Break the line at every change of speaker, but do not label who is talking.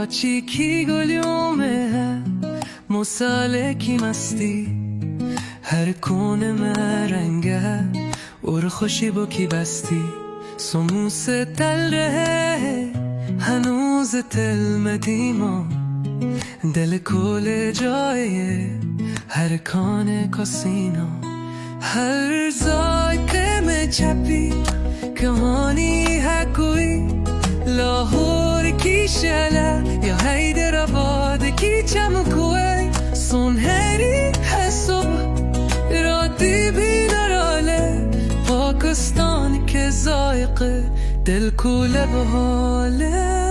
کراچی کی گلیومه مساله کی مستی هر کونه مرنگه اور خوشی با کی بستی سموس تل ره هنوز تل مدیما دل کل جایه هر کان کاسینو هر زایقه چپی کهانی هکوی لاهور کی شله یا حیدرآباد کی چمکوی سونهری حساب رادی بی نراله پاکستان که زایقه دل کوله به حاله